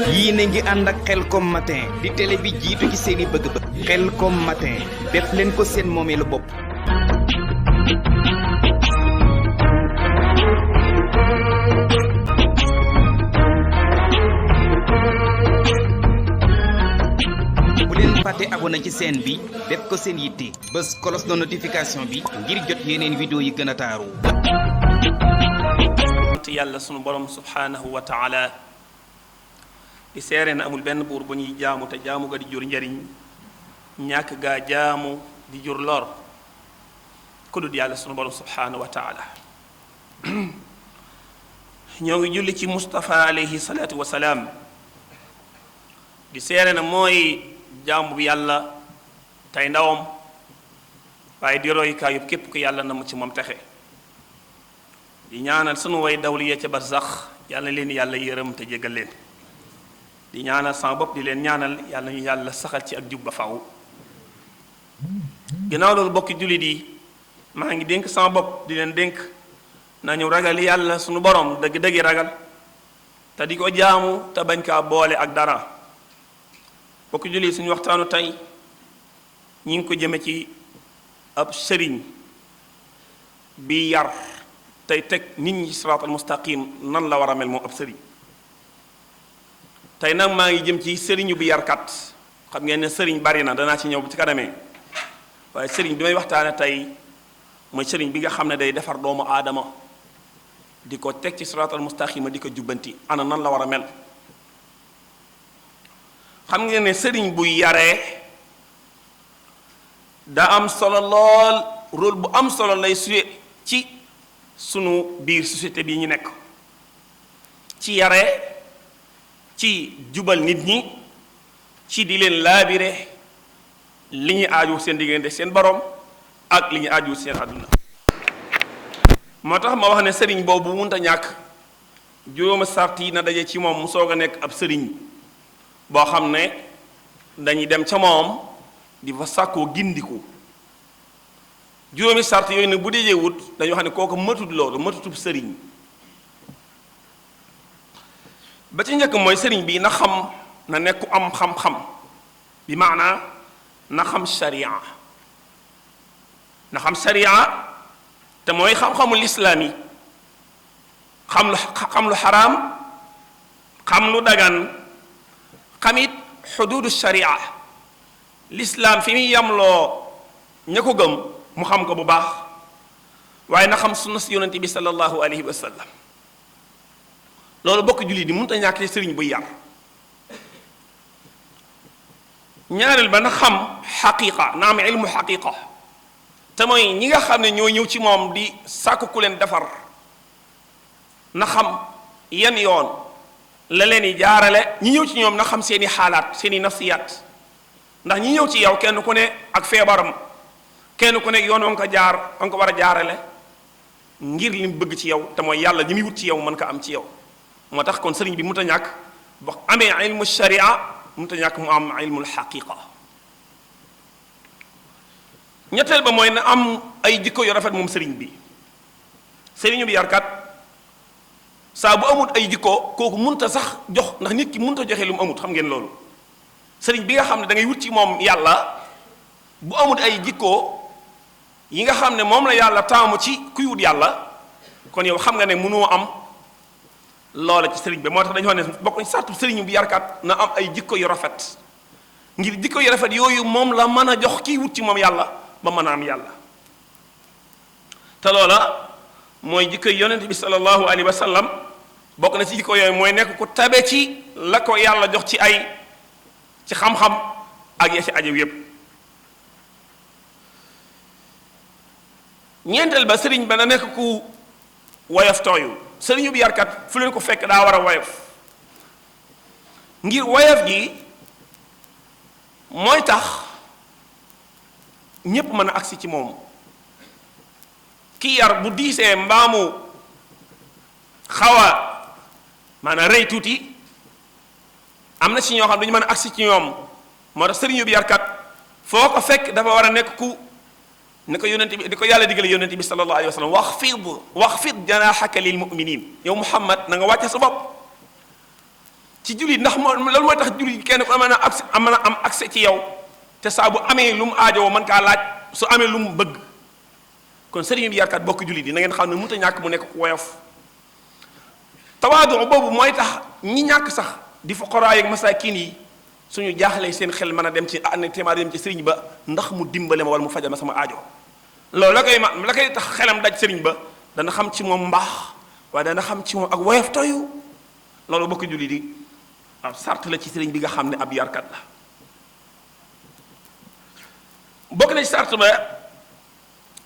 yéen a ngi ànd ak Khelcom matin di télé bi jiitu ci seeni bëgg-bëgg. Khelcom matin def leen ko seen moomeelu bopp. bu leen fàtte abonné ci chaîne bi def ko seen yitte bës cloche de notification bi ngir jot yeneen vidéo yi gën a taaru. yàlla sunu borom subhanahu wa taala di seere na amul benn buur bu ñuy jaamu te jaamu ga di jur njariñ ñàkk gaa jaamu di jur lor ku dul yàlla sunu borom subhanahu wa taala ñoo ngi julli ci Mustafa alayhi salaatu wa salaam di seere na mooy jaamu bi yàlla tey ndawam waaye di royukaay yëpp képp ku yàlla na mu ci moom texe di ñaanal sunu way dawli ya ca barsax yàlla leen yàlla yërëm te jégal leen di ñaanal sama bopp di leen ñaanal yàlla ñu yàlla saxal ci ak jub ba faw ginnaaw loolu bokki jullit yi maa ngi dénk sama bopp di leen dénk nañu ragal yàlla sunu borom dëgg-dëggi ragal te di ko jaamu te bañ kaa boole ak dara bokki jullit suñu waxtaanu tey ñi ngi ko jëme ci ab sëriñ bi yar tey teg nit ñi siraatal mustaqim nan la war a mel moom ab sëriñ tey nag maa ngi jëm ci sëriñu bi yarkat xam ngeen ne sëriñ bari na danaa ci ñëw bu ci kanamee waaye sëriñ bi may waxtaane tey mooy sëriñ bi nga xam ne day defar doomu aadama di ko teg ci siraatal mustaqima di ko jubbanti ana nan la war a mel xam ngeen ne sëriñ buy yaree daa am solo lool rôle bu am solo lay suyee ci sunu biir société bi ñu nekk ci yare ci jubal nit ñi ci di leen laabire li ñuy aaju seen diggante seen borom ak li ñuy aaju seen àdduna moo tax ma wax ne sëriñ boobu munta ñàkk juróomi sart yi na daje ci moom mu soog a nekk ab sëriñ boo xam ne dañuy dem ca moom di fa sàkkoo gindiku juróomi sart yooyu nag bu dee wut dañoo xam ne kooku matut loolu matutub sëriñ ba ci njëkk mooy sëriñ bi na xam na nekku am xam-xam bi maanaa na xam sharia na xam sharia te mooy xam-xamul islaam yi xam lu xaraam xam lu dagan xamit xuduudu sharia lislaam fi muy yamloo ña ko gëm mu xam ko bu baax waaye na xam sunna si yonente bi sallallahu alayhi wa sallam loolu bokk jullit di mënut a ñàkk sëriñ buy yar ñaareel ba na xam xaqiqa na am ilmu xaqiqa te mooy ñi nga xam ne ñoo ñëw ci moom di sàkku ku leen defar na xam yan yoon la leen di jaarale ñi ñëw ci ñoom na xam seeni xaalaat seeni nafsiyaat ndax ñi ñëw ci yow kenn ku ne ak feebaram kenn ku nekk yoon wa nga ko jaar wa nga ko war a jaarale ngir li mu bëgg ci yow te mooy yàlla li muy wut ci yow mën ko am ci yow moo tax kon sëriñ bi mënut a ñàkk ba amee ilmu sharia mënut a ñàkk mu am ilmul xaqiqa ñetteel ba mooy na am ay jikko yu rafet moom sëriñ bi sëriñu bi yarkat saa bu amut ay jikko kooku mënut a sax jox ndax nit ki mënut a joxe lu mu amut xam ngeen loolu sëriñ bi nga xam ne da ngay wut ci moom yàlla bu amut ay jikko yi nga xam ne moom la yàlla taamu ci kuy wut yàlla kon yow xam nga ne mënoo am loola ci sëriñ bi moo tax dañoo ne bokk sartu sëriñ bi yarkat na am ay jikko yu rafet ngir jikko yu rafet yooyu moom la mën a jox kiy wut ci moom yàlla ba mën a am yàlla te loola mooy jikko yonent bi sallallahu alayhi wa sallam bokk na ci jikko yooyu mooy nekk ku tabe ci la ko yàlla jox ci ay ci xam-xam ak ya ci aju yépp ñeenteel ba sëriñ ba na nekk ku woyof tooyu sëriñu bi yarkat fu leen ko fekk daa war a woyof ngir woyof gi mooy tax ñépp mën a agsi ci moom ki yar bu diisee mbaamu xaw a maanaam rëy tuuti am na ci ñoo xam duñu mën a agsi ci ñoom moo tax sëriñu bi yarkat foo ko fekk dafa war a nekk ku ni ko yonente bi di ko yàlla digale yonente bi sallallahu alayhi wa sallam waxfid janaaxaka lil muminin yow Muhammad na nga wàcce sa bopp ci jullit ndax loolu mooy tax jullit kenn ku mën a am accès ci yow te saa bu amee lu mu aajowoo mën kaa laaj su amee lu mu bëgg. kon sëriñ bi yarkat bokk jullit yi na ngeen xam ne mënut a ñàkk mu nekk ku woyof. tawaadu boobu mooy tax ñi ñàkk sax di fuqaraa ak masaakin yi suñu jaaxlee seen xel mën a dem ci ànd téeméer dem ci sëriñ ba ndax mu dimbale ma wala mu fajal ma sama aajo. loolu la koy tax xelam daj sëriñ ba dana xam ci moom mbaax waaye dana xam ci moom ak woyof toyu loolu bokk jullit yi waaw sart la ci sëriñ bi nga xam ne ab yarkat la. bokk na ci sart ba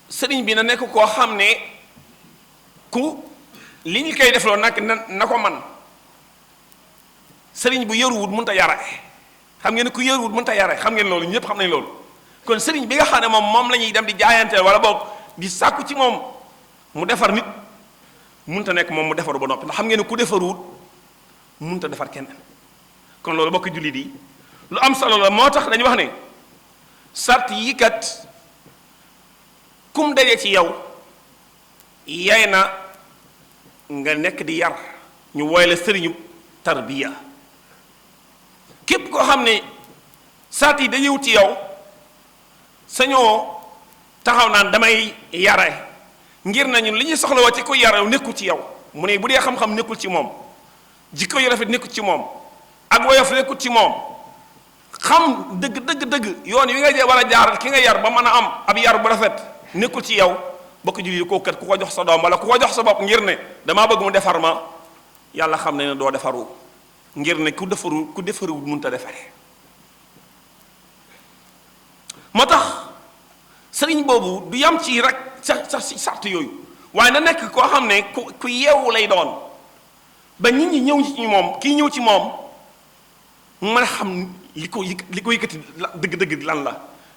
sëriñ bi na nekk koo xam ne ku li ñu koy defloo nag na ko man sëriñ bu yaruwut mënut a yare xam ngeen ne ku yaruwut mënut a yare xam ngeen loolu ñëpp xam nañ loolu. kon sëriñ bi nga xam ne moom la ñuy dem di jaayante wala boog di sàkku ci moom mu defar nit mënut a nekk moom mu defaru ba noppi ndax xam ngeen ne ku defaruwut mënut a defar keneen. kon loolu bokk jullit yi lu am solo la moo tax dañu wax ne sart yi kat kum daje ci yow yay na nga nekk di yar ñu woy la sëriñu tarbiya képp koo xam ne sart yi dañëw ci yow sañoo taxaw naan damay yare ngir nañu li ñuy soxla woo ci ku yare nekkul ci yow mu ne bu dee xam-xam nekkul ci moom jikko yu rafet nekkul ci moom ak woyof nekkul ci moom xam dëgg yoon wi nga war a jaar ki nga yar ba mën a am ab yar bu rafet nekkul ci yow bokk jullit kooku kat ku ko jox sa doom wala ku ko jox sa bopp ngir ne damaa bëgg mu defar ma yàlla xam ne doo defaru ngir ne ku defaru mënut a defare moo tax sëriñ boobu du yam ci rek sax si sart yooyu waaye na nekk koo xam ne ku yeewu lay doon ba nit ñi ñëw ci moom kii ñëw ci moom mu mën a xam li ko yëkkati dëgg-dëgg lan la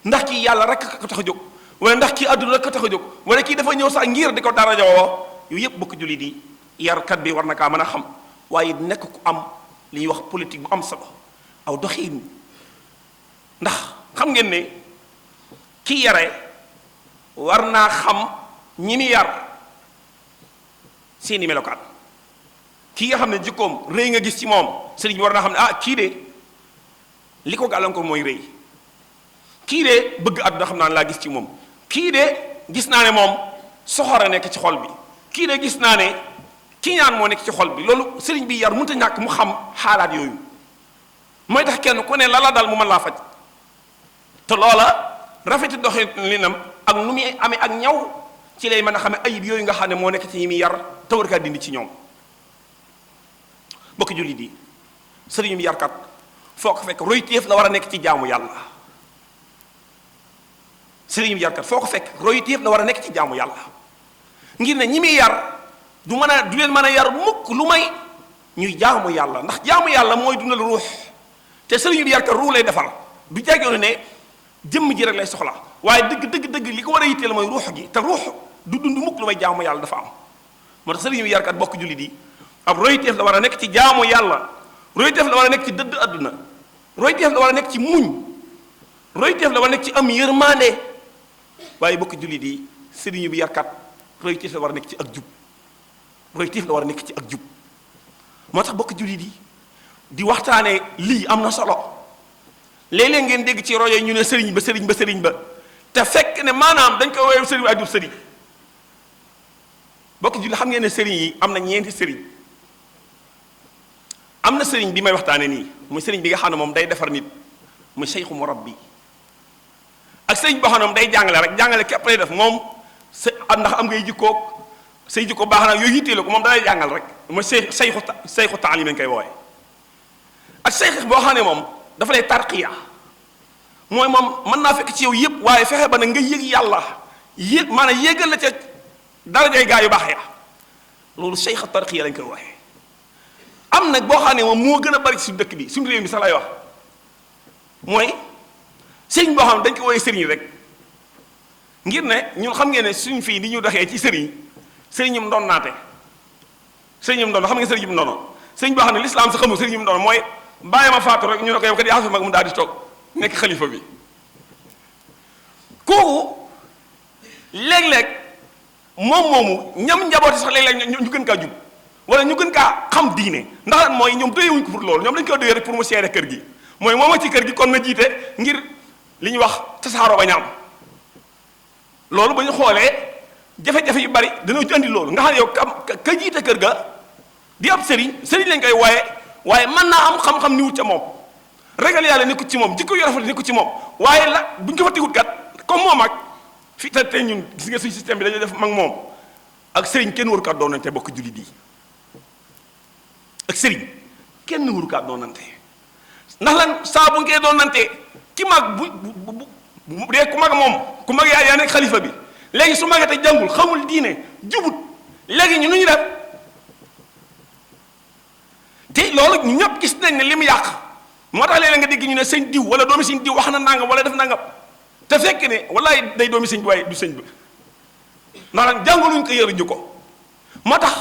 ndax kii yàlla rek ko tax a jóg wala ndax kii àdduna rek ko tax a jóg wala kii dafa ñëw sax ngir di ko dara jawoo yooyu yëpp bokk jullit yi yarkat bi war na kaa mën a xam waaye nekk ku am li ñuy wax politique bu am solo aw doxiin ndax xam ngeen ne ki yare war naa xam ñi ni yar seeni melokaan kii nga xam ne jikkoom rëy nga gis ci moom sëriñ bi war naa xam ne kii de li ko gàllankoor mooy rëy kii de bëgg àdduna xam naa ne laa gis ci moom kii de gis naa ne moom soxora nekk ci xol bi kii de gis naa ne kiñaan moo nekk ci xol bi loolu sëriñ bi yar mënut a ñàkk mu xam xaalaat yooyu mooy tax kenn ku ne la dal mu mën laa faj te loola rafeti doxalinam ak nu muy amee ak ñaw ci lay mën a xamee ayib yooyu nga xam ne moo nekk ci ñi muy yar te war kaa dindi ci ñoom bokki jullit yi sëriñum yarkat foo ko fekk royteef la war a nekk ci jaamu yàlla sëriñum yarkat foo ko fekk royteef la war a nekk ci jaamu yàlla ngir ne ñi muy yar du leen mën a yar mukk lu may ñuy jaamu yàlla ndax jaamu yàlla mooy dundal ruux te sëriñum yarkat ruux lay defar du jàggoon ne jëmm ji rek lay soxla waaye dëgg li ko war a yitteel mooy ruux gi te ruux du dund mukk lu may jaamu yàlla dafa am moo tax sëriñum yarkat bokk jullit yi ab royteef la war a nekk ci jaamu yàlla royteef la war a nekk ci dëdd àdduna royteef la war a nekk ci muñ royteef la war a nekk ci am yërmande waaye bokk jullit yi sëriñu bi yarkat royteef la war a nekk ci ak jub royteef la war a nekk ci ak jub moo tax bokk jullit yi di waxtaane lii am na solo léeg-léeg ngeen dégg ci rojo yi ñu ne sëriñ ba te fekk ne maanaam dañ ko woowee sëriñ ajub sëriñ bokk jullit xam ngeen ne sëriñ yi am na ñeenti sëriñ am na sëriñ bi may waxtaane nii muy sëriñ bi nga xam ne moom day defar nit muy seyxu murabbi ak sëriñ boo xam ne moom day jàngale rek jàngale képp lay def moom ndax am ngay jikkoog say jikko baax na yooyu yitteelu ko moom da lay jàngal rek mooy seyxu taalim lañ koy wooye ak seyx boo xam ne moom dafa lay tarqiya mooy moom mën naa fekk ci yow yëpp waaye fexe ba nag nga yëg yàlla maanaam yéegal la ca darajay gaa yu baax ya loolu seyx tarqiya lañ koy wooye am nag boo xam ne moom moo gën a bari ci suñu dëkk bi suñu réew mi sax lay wax mooy sëriñ boo xam ne dañ ko woowee sëriñ rek ngir ne ñun xam ngeen ne suñ fii ni ñu doxee ci sëriñum doon naate sëriñum doon xam nga sëriñum doono sëriñ boo xam ne lislaam sa xamul sëriñum doon mooy bàyyi ma faatu rek ñu ne ko yow kat yaa fi mag mu daal di toog nekk xalifa bi kooku léeg-léeg moom moomu ñam njabooti sax léeg-léeg ñu gën kaa jub wala ñu gën kaa xam diine ndax lan mooy ñoom doyewuñ ko pour loolu ñoom dañ ko doyee rek pour mu seere kër gi mooy mooma ci kër gi kon na jiite ngir li ñuy wax tasaaroo ba ñaam loolu ba ñu xoolee jafe-jafe yu bari dañoo ci andi loolu nga xam ne yow ka jiite kër ga di ab sëriñ lañ koy waaye mën naa am xam-xam ni wut ca moom ragal yàlla nekkut ci moom jikko yu rafet nekkut ci moom waaye la buñ ko fa tegut kat comme moom ak fi te ñun gis nga suñu système bi dañoo def mag moom ak sëriñ kenn waru kaa doonante bokk jullit yi ak sëriñ kenn waru kaa doonante ndax lan saa bu ngeen doonante ki mag bu dee ku mag moom ku mag yaa nekk xalifa bi léegi su magee te jàngul xamul diine jubut léegi ñu nu ñu def te loolu ñu ñëpp gis nañ ne li mu yàq moo tax léeg-léeg nga dégg ñu ne sëñ diw wala doomi sëñ diw wax na nangam wala def nangam te fekk ne wallaay day doomi sëñ bi waaye du sëñ bi maanaam jàngaluñ ko yëruñu ko moo tax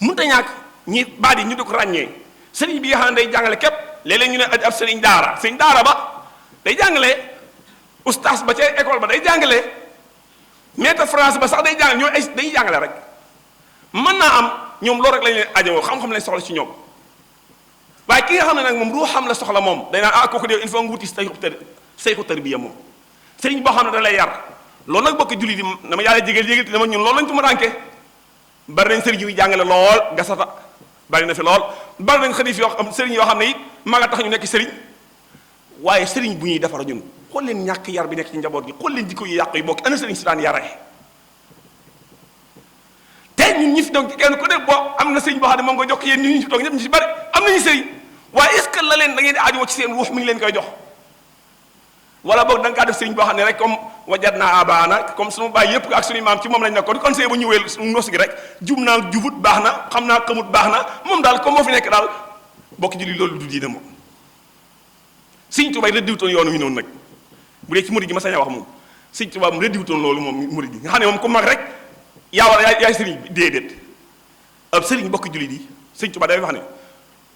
mënut a ñàkk ñi baat yi ñu di ko ràññee sëriñ bi nga xam ne day jàngale képp léeg-léeg ñu ne ab sëriñ daara ba day jàngale ustaas ba ca école ba day jàngale maître France ba sax day jàngale ñoo ay day jàngale rek mën naa am ñoom loolu rek lañ leen ajowoo xam-xam lañ soxla ci ñoom waaye ki nga xam ne nag moom ruuxam la soxla moom day naan kooku de il faut nga wuti sayxu tarbiya moom sëriñ boo xam ne da lay yar loolu nag bokk jullit yi dama yàlla jégeel te dama ñun loolu lañ tumuraanke bari nañ sëriñ yu jàngale lool gasata bari na fi lool bari nañ xalif yoo xam sëriñ yoo xam ne it maa nga tax ñu nekk sëriñ waaye sëriñ bu ñuy defar ñun xool leen ñàkk yar bi nekk ci njaboot gi xool leen jikko yu yàqu yi bokk ana sëriñ si daan yaree te ñun ñi fi doog kenn ku ne boo am na sëriñ boo xam ne moom nga jox yéen ñu fi toog ñëpp ñu si bari am nañu sëriñ waaye est-ce que la leen da ngeen di aajowoo ci seen ruux mi ngi leen koy jox wala boog da nga kaa def sëriñ boo xam ne rek comme wajat naa abaana comme suñu baay yëpp ak suñu maam ci moom lañ nekkoon kon see bu ñëwee nos gi rek jub naa jubut baax na xam naa xamut baax na moom daal comme moo fi nekk daal bokk ji li loolu du diine moom sëriñ Tuubaa rëddiwutoon yoonu wi noonu nag bu dee ci murid gi ma sañ a wax moom sëriñ Tuubaa mu rëddiwutoon loolu moom murid gi nga xam ne moom ku mag rek yaa war yaay sëriñ bi déedéet ab sëriñ bokk jullit yi sëriñ Tuubaa day wax ne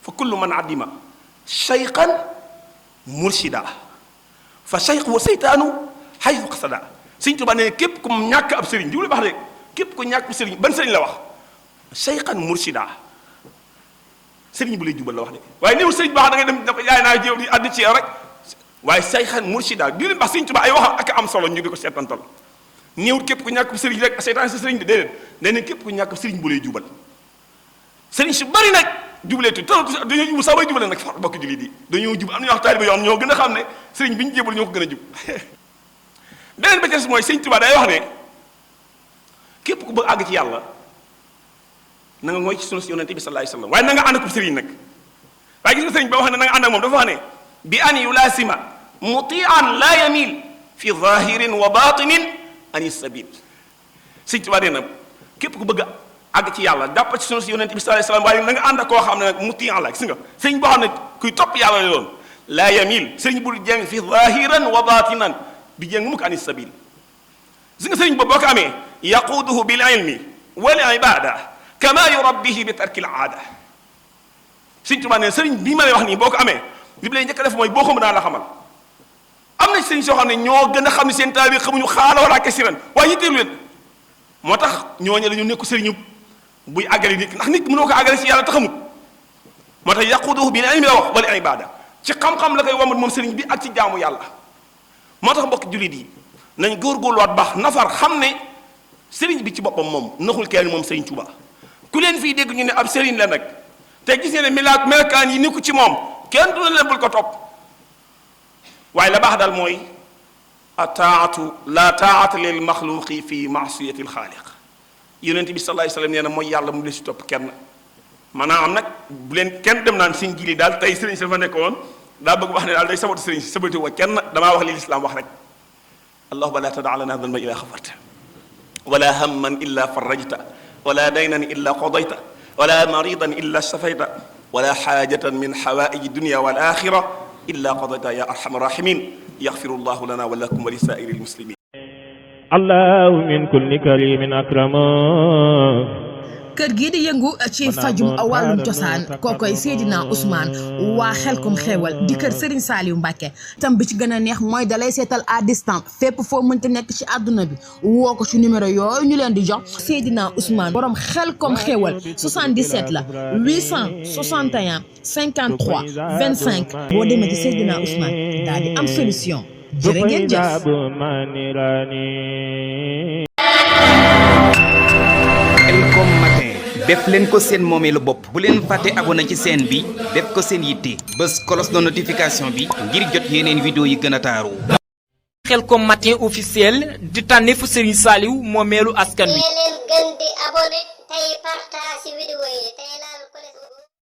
fa kullu man addima shaykhan murshida fa shaykhu wa seytaanu haythu qasada sëriñ Tuubaa ne képp ku ñàkk ab sëriñ jiwle baax de képp ku ñàkk sëriñ ban sëriñ la wax shaykhan murshida sëriñ bu lay jubal la wax de waaye néew sëriñ baax da ngay dem da ko yaay naa jéew di addi ci yow rek waaye shaykhan murshida di leen baax sëriñ Tuubaa ay waxam ak am solo ñu di ko seetantal néewut képp ku ñàkk sëriñ rek seytaan sa sëriñ de déedéet nee na képp ku ñàkk sëriñ bu lay jubal sëriñ si bari nag jubleetu te dañoo jubal sax bay jubale nag fa bokk jullit yi dañoo jub am na ñoo wax taalibe yoo xam ñoo gën a xam ne sëriñ bi ñu jébal ñoo ko gën a jub beneen ba ca des mooy sëriñ Tuubaa day wax ne képp ku bëgg àgg ci yàlla na nga mooy ci sunu yonente bi sallallahu alayhi wasallam waaye na nga ànd ak sëriñ nag waaye gis nga sëriñ ba wax ne na nga ànd ak moom dafa wax ne bi an yulaasima mutian la yamil fi zahirin wa batinin ani sabil sëriñ Tuubaa nee na képp ku bëgg àgg ci yàlla jàpp ci sunu yonente bi sallallahu alayhi wasallam waaye na nga ànd ak koo xam ne nag mutian la gis nga sëriñ boo xam ne kuy topp yàlla la doon la yamil sëriñ bu jeng fi zahiran wa batinan du jeng mukk ani sabil gis nga sëriñ boobu boo ko amee yaquduhu bil ilmi wal ibada kama yurabbihi bi tarkil aada sëriñ Tuubaa ne sëriñ bii ma lay wax nii boo ko amee li lay njëkk a def mooy boo xamul daan la xamal am na sëriñ soo xam ne ñoo gën a xam ne seen taalibe xamuñu xaala wala kasiran waaye yitteelu leen moo tax ñooñu dañu nekku sëriñu buy àggale nit ndax nit mënoo ko àggale ci yàlla te xamut moo tax yaquduhu bil ilmi la wax wal ibada ci xam-xam la koy womat moom sëriñ bi ak ci jaamu yàlla moo tax mbokk jullit yi nañ góorgóorluwaat baax nafar xam ne sëriñ bi ci boppam moom naxul kenn moom sëriñ Tuubaa ku leen fii dégg ñu ne ab sëriñ la nag te gis ngeen ne melakaan yi nekku ci moom kenn du leen bul ko topp waaye la baax daal mooy ataatu la taata lil maxluqi fi maasiyati alxaaliq yonent bi sallallahu alayhi wasallam nee na mooy yàlla mu leen si topp kenn maanaam am nag bu leen kenn dem naan seen jili daal tey sëriñ si fa nekk woon daa bëgg wax ne daal day sabatu sëriñ si sabatu wa kenn damaa wax li lislaam wax rek allahumma la tadaa lana dhanban illa xafarta wala hamman illa farajta wala daynan illa qadayta wala maridan illa shafayta wala xaajatan min xawaaiji dunya wal axira illa qadayta ya arhamar rahimin yaxfiru llahu lana wa lakum wa li saa'iri lmuslimin الله من كل كريم أكرم kër gii di yëngu ci fajum wàllum cosaan kookoy Seydina Ousmane waa Xelkom Xéewal di kër Serigne Saliou Mbacké tam bi ci gën a neex mooy dalay seetal à distance fépp foo mënti nekk ci àdduna bi woo ko ci numéro yooyu ñu leen di jox Seydina Ousmane borom Xelkom Xéewal 77 la 861 53 25 boo demee ci Seydina Ousmane daal di am solution jërë ngeen jëf. Xelkom matin def leen ko seen moomeelu bopp bu leen fàtte abonné ci chaîne bi def ko seen yitte bës cloche de notification bi ngir jot yeneen vidéo yi gën a taaru. Xelkom matin officiel di tànneefu Serigne Saliou moomeelu askan wi. leen gën di abonné tey partage ci vidéo yi tey laal